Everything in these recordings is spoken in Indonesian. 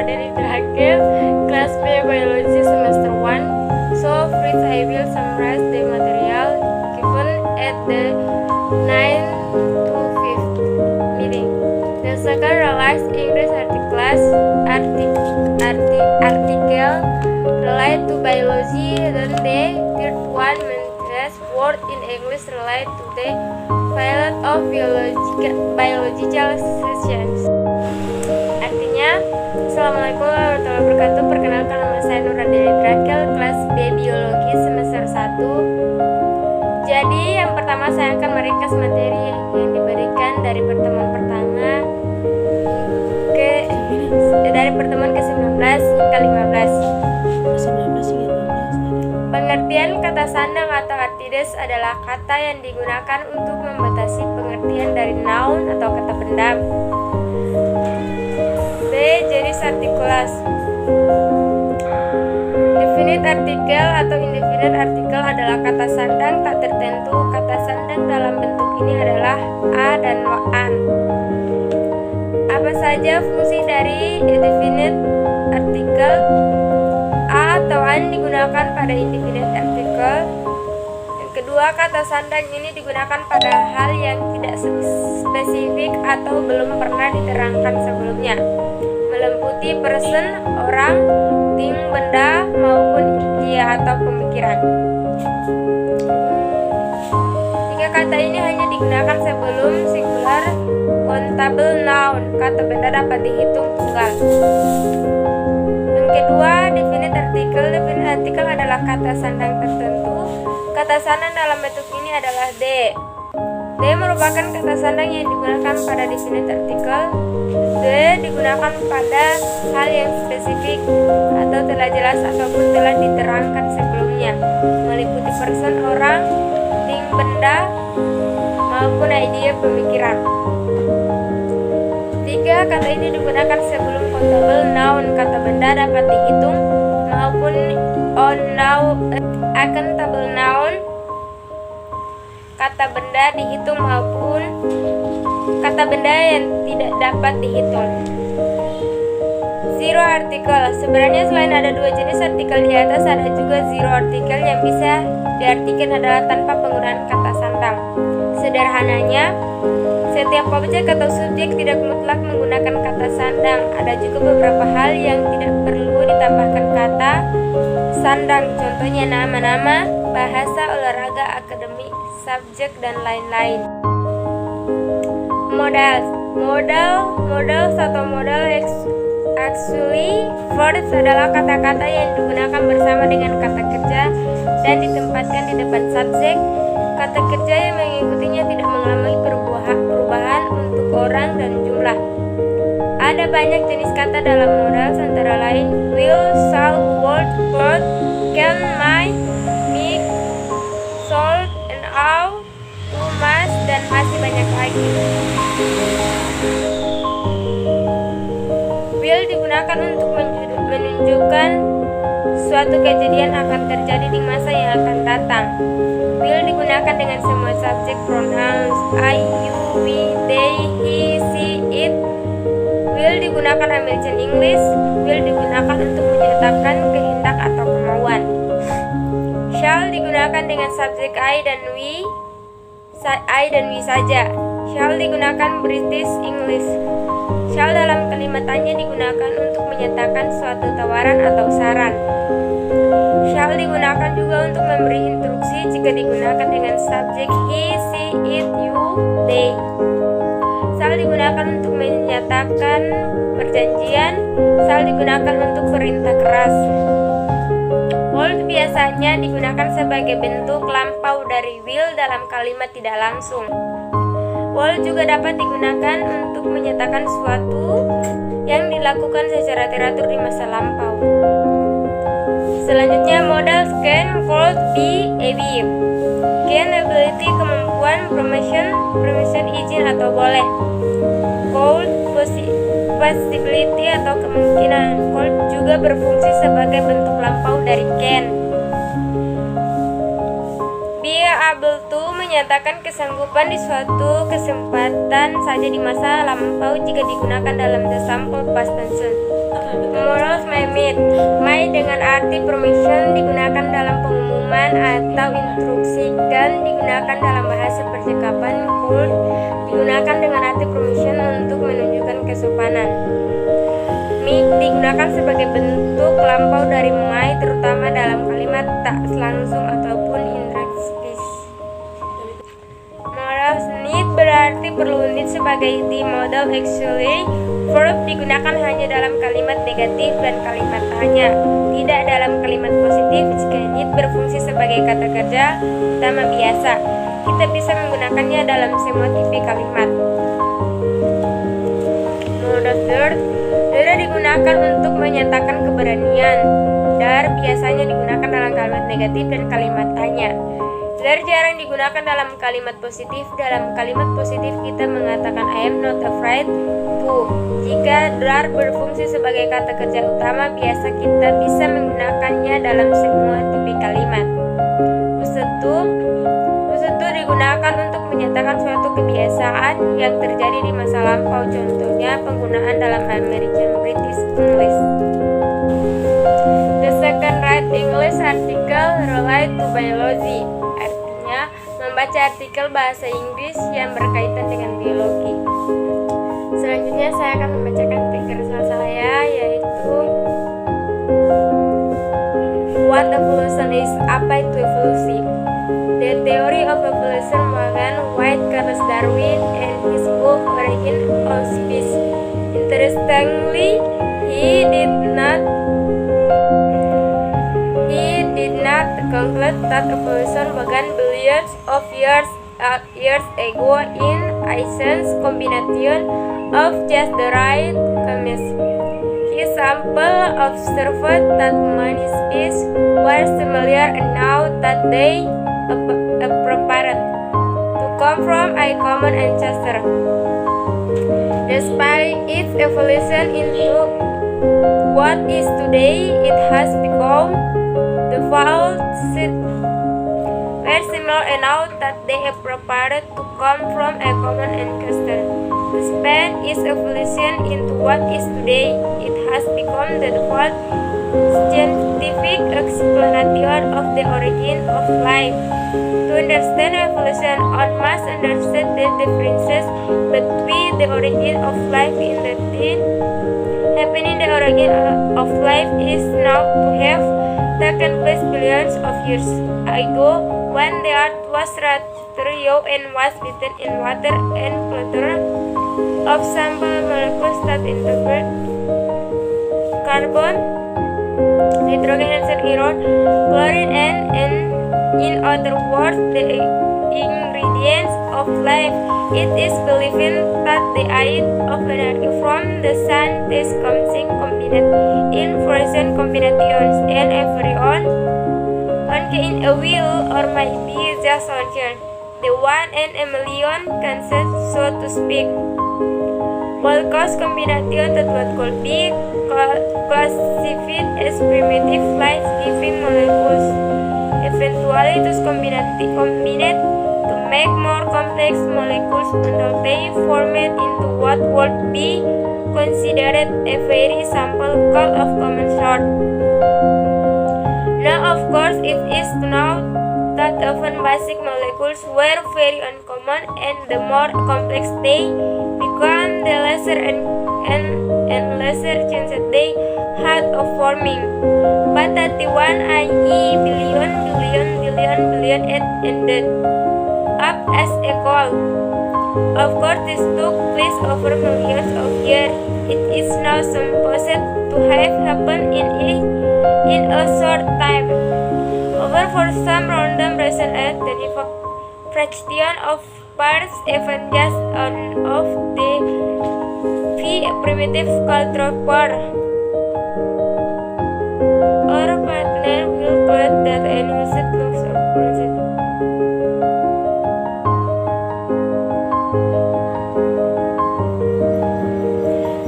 Radeli Drakel, kelas B Biology semester 1. So first I will summarize the material given at the 9th to 5th meeting. The second realized English article relate to biology, then the third one mentions word in English relate to the field of biological science. Artinya, Assalamualaikum warahmatullahi wabarakatuh. Perkenalkan, nama saya Nur Radeli Drakel, kelas B Biologi semester 1. Jadi yang pertama saya akan meringkas materi yang diberikan dari pertemuan pertama dari pertemuan ke-19 hingga 15. Pengertian kata sandang atau artides adalah kata yang digunakan untuk membatasi pengertian dari noun atau kata benda. B. Jenis artikulas. Definite artikel atau indefinite artikel adalah kata sandang tak tertentu. Kata sandang dalam bentuk ini adalah a dan an. Apa saja fungsi dari definite artikel? A atau an digunakan pada indefinite artikel. Yang kedua, kata sandang ini digunakan pada hal yang tidak spesifik atau belum pernah diterangkan sebelumnya, meliputi person, orang, thing, benda, maupun idea atau pemikiran. Tiga kata ini hanya digunakan sebelum singular countable noun. Kata benda dapat dihitung tunggal. Yang kedua, definite article. Definite article adalah kata sandang tertentu. Kata sandang dalam bentuk ini adalah D. D merupakan kata sandang yang digunakan pada definite article. D digunakan pada hal yang spesifik atau telah jelas ataupun telah diterangkan sebelumnya, meliputi person, orang, thing, benda, maupun idea, pemikiran. Tiga, kata ini digunakan sebelum countable noun. Kata benda dapat dihitung maupun accountable noun. Kata benda dihitung maupun kata benda yang tidak dapat dihitung. Zero artikel. Sebenarnya selain ada dua jenis artikel di atas, ada juga zero artikel yang bisa diartikan adalah tanpa penggunaan kata sandang. Sederhananya, setiap objek atau subjek tidak mutlak menggunakan kata sandang. Ada juga beberapa hal yang tidak perlu ditambahkan kata sandang. Contohnya nama-nama, bahasa, olahraga, akademik, subjek, dan lain-lain. Modals atau modal actually verbs adalah kata-kata yang digunakan bersama dengan kata kerja dan ditempatkan di depan subjek. Kata kerja yang mengikutinya tidak mengalami perubahan untuk orang dan jumlah. Ada banyak jenis kata dalam modal, antara lain will, shall, would, could, can, might, make, should, and ought, to, must, dan masih banyak lagi. Will digunakan untuk menunjukkan suatu kejadian akan terjadi di masa yang akan datang. Will digunakan dengan semua subjek pronouns I, you, we, they, he, she, it. Will digunakan American English. Will digunakan untuk menyatakan kehendak atau kemauan. Shall digunakan dengan subjek I dan we saja. Shall digunakan British English. Shall dalam kalimatannya digunakan untuk menyatakan suatu tawaran atau saran. Shall digunakan juga untuk memberi instruksi jika digunakan dengan subjek he, she, it, you, they. Shall digunakan untuk menyatakan perjanjian. Shall digunakan untuk perintah keras. Would biasanya digunakan sebagai bentuk lampau dari will dalam kalimat tidak langsung. Would juga dapat digunakan untuk menyatakan sesuatu yang dilakukan secara teratur di masa lampau. Selanjutnya, modals can, could, be, be. Can, ability, kemampuan, permission, izin atau boleh. Could, possibility atau kemungkinan. Could juga berfungsi sebagai bentuk lampau dari can. Be able to menyatakan kesanggupan di suatu kesempatan saja di masa lampau jika digunakan dalam the sample past tense. Tomorrow's may meet. May dengan arti permission digunakan dalam pengumuman atau instruksi dan digunakan dalam bahasa percakapan. Could digunakan dengan arti permission untuk menunjukkan kesopanan. Make digunakan sebagai bentuk lampau dari may, terutama dalam kalimat tak langsung ataupun indirect speech. Modal need berarti perlu need sebagai the modal auxiliary verb digunakan hanya dalam kalimat negatif dan kalimat tanya, tidak dalam kalimat positif. Jika need berfungsi sebagai kata kerja utama biasa, kita bisa menggunakannya dalam semua tipe kalimat. Modal third, dare digunakan untuk menyatakan keberanian. Dare biasanya digunakan dalam kalimat negatif dan kalimat tanya. Dare jarang digunakan dalam kalimat positif. Dalam kalimat positif kita mengatakan I am not afraid to. Jika dare berfungsi sebagai kata kerja utama, biasa kita bisa menggunakannya dalam semua tipe kalimat. Usetu digunakan untuk menyatakan suatu kebiasaan yang terjadi di masa lampau. Contohnya penggunaan dalam American British English. The second right English article relate to biology. Artinya membaca artikel bahasa Inggris yang berkaitan dengan biologi. Selanjutnya saya akan membacakan tikel saya, yaitu What evolution is? Apa itu evolusi? The Theory of Evolution Morgan White, Charles Darwin, and his book Origin of Species. Interestingly, he did not conclude that evolution began billions of years ago in essence combination of just the right chemistry. His sample observed that many species were similar enough that they appeared to come from a common ancestor. Despite its evolution into what is today, it has become the fault were similar enough that they appeared to come from a common ancestor. Despite its evolution into what is today, it has become the default scientific explanation of the origin of life. To understand evolution, one must understand the differences between the origin of life in the thing happening. The origin of life is now to have taken place billions of years ago, when the earth was rather young and was written in water and plethora of simple molecules that integrate carbon, nitrogen, and iron, chlorine, and in other words, the ingredients of life. It is believed that the aid of energy from the sun is combined in frozen combinations, and everyone in a will, or maybe just one chance, the one in a million chances, so to speak. Molecules combination that what could be classified as primitive life-giving molecules. Eventually, those combined to make more complex molecules until they formed into what would be considered a very simple called of common sort. Now, of course, it is known that often basic molecules were very uncommon, and the more complex they become, the lesser and lesser chances they had of forming. But at the one i.e. billion it ended up as a whole. Of course, this took place over millions of years. It is now supposed to have happened in a short time. However, for some random reason, the fraction of parts, even just one of the primitive cultural part or partner will create that animals looks or present.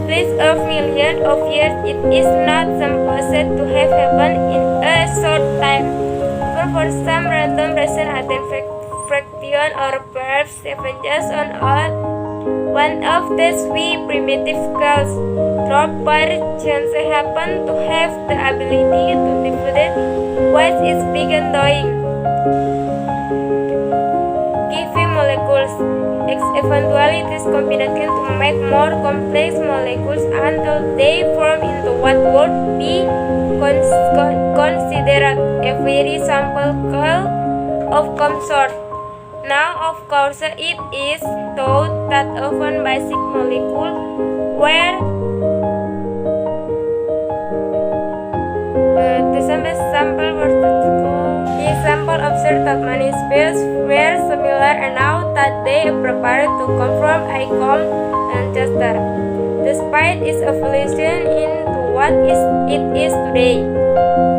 Place of millions of years, it is not supposed to have happened in a short time. However, for some random reason, a fraction or perhaps even just one One of these wee primitive cells, dropped by chance, happen to have the ability to divide what is began doing. Giving molecules eventually this combination to make more complex molecules until they form into what would be considered a very simple curl of some sort. Now, of course, it is thought that even basic molecules were the sample observed that many species were similar enough that they prepared to confirm a common ancestor, despite its evolution into what it is today.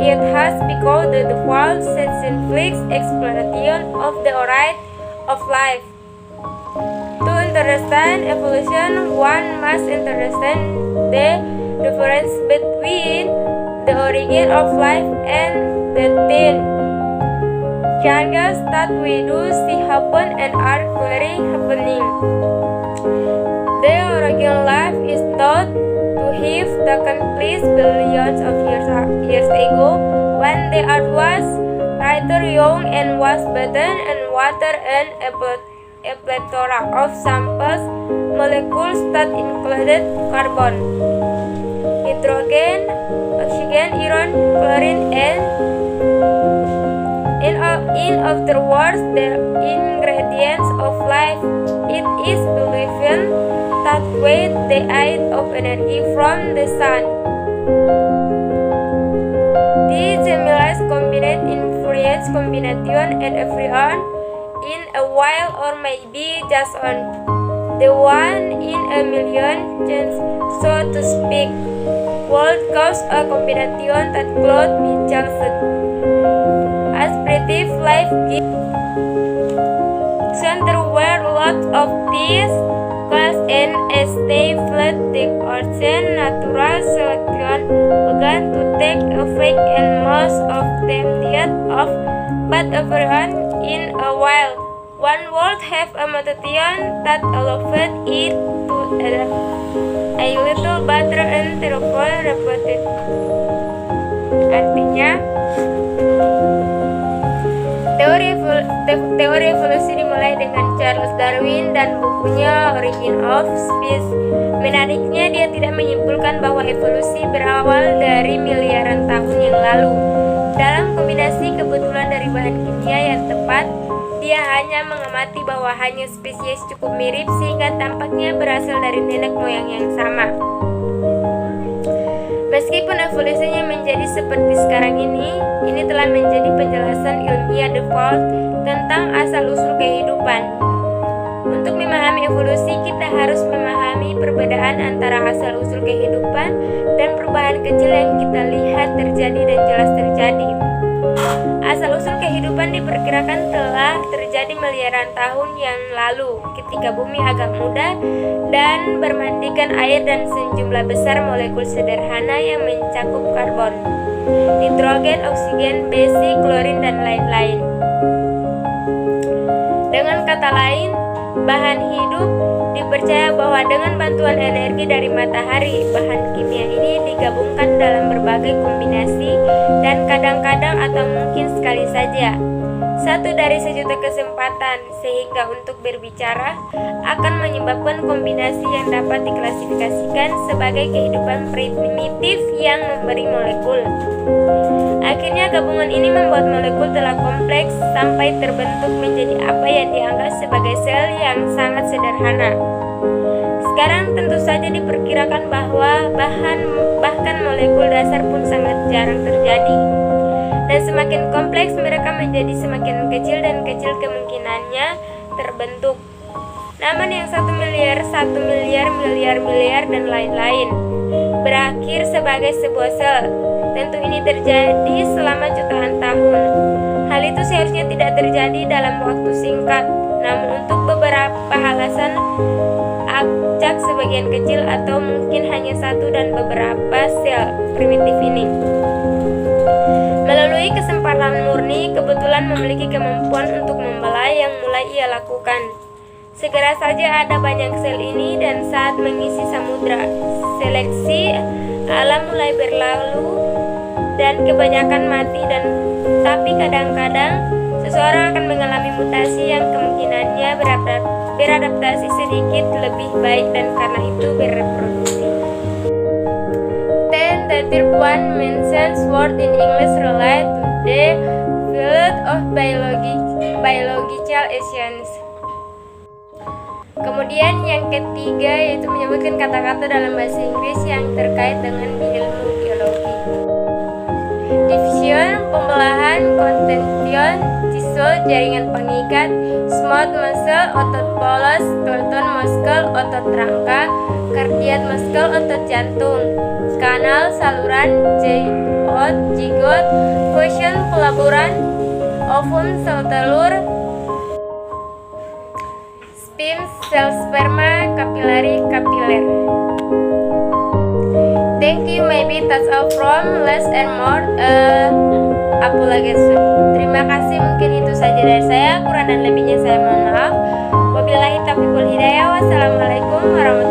It has become the default scientific explanation of the origin of life. To understand evolution, one must understand the difference between the origin of life and the changes that we do see happen and are clearly happening. The origin of life is thought to have taken place billions of years ago, when the earth was rather young and was bathed in water and a plethora of sample molecules that included carbon, hydrogen, oxygen, iron, chlorine, and in other words, the ingredients of life. It is believed that with the aid of energy from the sun, these gemmules combined in various combination and everyone in a while, or maybe just on the one in a million chance, so to speak, would cause a combination that could be chosen as primitive life gives. There were lots of these class, and as they fled the ocean, natural selection began to take effect, and most of them died off. But everyone in a while, one would have a mutation that allowed it to adapt a little better and therefore repeated. Artinya, teori evolusi dimulai dengan Charles Darwin dan bukunya Origin of Species. Menariknya, dia tidak menyimpulkan bahwa evolusi berawal dari miliaran tahun yang lalu. Dalam kombinasi kebetulan dari bahan kimia yang tepat, dia hanya mengamati bahwa hanya spesies cukup mirip sehingga tampaknya berasal dari nenek moyang yang sama. Meskipun evolusinya menjadi seperti sekarang ini telah menjadi penjelasan ilmiah default tentang asal-usul kehidupan. Untuk memahami evolusi, kita harus memahami perbedaan antara asal-usul kehidupan dan perubahan kecil yang kita lihat terjadi dan jelas terjadi. Asal-usul kehidupan diperkirakan telah terjadi miliaran tahun yang lalu, ketika bumi agak muda dan bermandikan air dan sejumlah besar molekul sederhana yang mencakup karbon, nitrogen, oksigen, besi, klorin, dan lain-lain. Dengan kata lain, bahan hidup dipercaya bahwa dengan bantuan energi dari matahari, bahan kimia ini digabungkan dalam berbagai kombinasi dan kadang-kadang atau mungkin sekali saja satu dari sejuta kesempatan, sehingga untuk berbicara akan menyebabkan kombinasi yang dapat diklasifikasikan sebagai kehidupan primitif yang memberi molekul. Akhirnya gabungan ini membuat molekul telah kompleks sampai terbentuk menjadi apa yang dianggap sebagai sel yang sangat sederhana. Sekarang tentu saja diperkirakan bahwa bahkan molekul dasar pun sangat jarang terjadi. Dan semakin kompleks mereka menjadi semakin kecil dan kecil kemungkinannya terbentuk. Namun yang 1 miliar, dan lain-lain berakhir sebagai sebuah sel. Tentu ini terjadi selama jutaan tahun. Hal itu seharusnya tidak terjadi dalam waktu singkat. Namun untuk beberapa alasan, acak sebagian kecil atau mungkin hanya satu dan beberapa sel primitif ini melalui kesempatan murni kebetulan memiliki kemampuan untuk membelah yang mulai ia lakukan. Segera saja ada banyak sel ini dan saat mengisi samudra. Seleksi alam mulai berlalu dan kebanyakan mati tapi kadang-kadang seseorang akan mengalami mutasi yang kemungkinannya beradaptasi sedikit lebih baik dan karena itu bereproduksi. The third one mentions word in English related to the field of biological science. Kemudian yang ketiga yaitu menyebutkan kata-kata dalam bahasa Inggris yang terkait dengan ilmu biologi. Division, pembelahan, contention, tissue, jaringan pengikat, smooth muscle, otot polos, skeleton muscle, otot rangka, cardiac muscle, otot jantung, kanal, saluran, zigot, fusion, pelaburan, ovum, sel telur, sperm, sel sperma, kapilari, kapiler. Thank you, maybe that's all from less and more apologies. Terima kasih, mungkin itu saja dari saya. Kurang dan lebihnya saya mohon maaf. Wabillahi taufiq wal hidayah. Wassalamualaikum warahmatullahi wabarakatuh.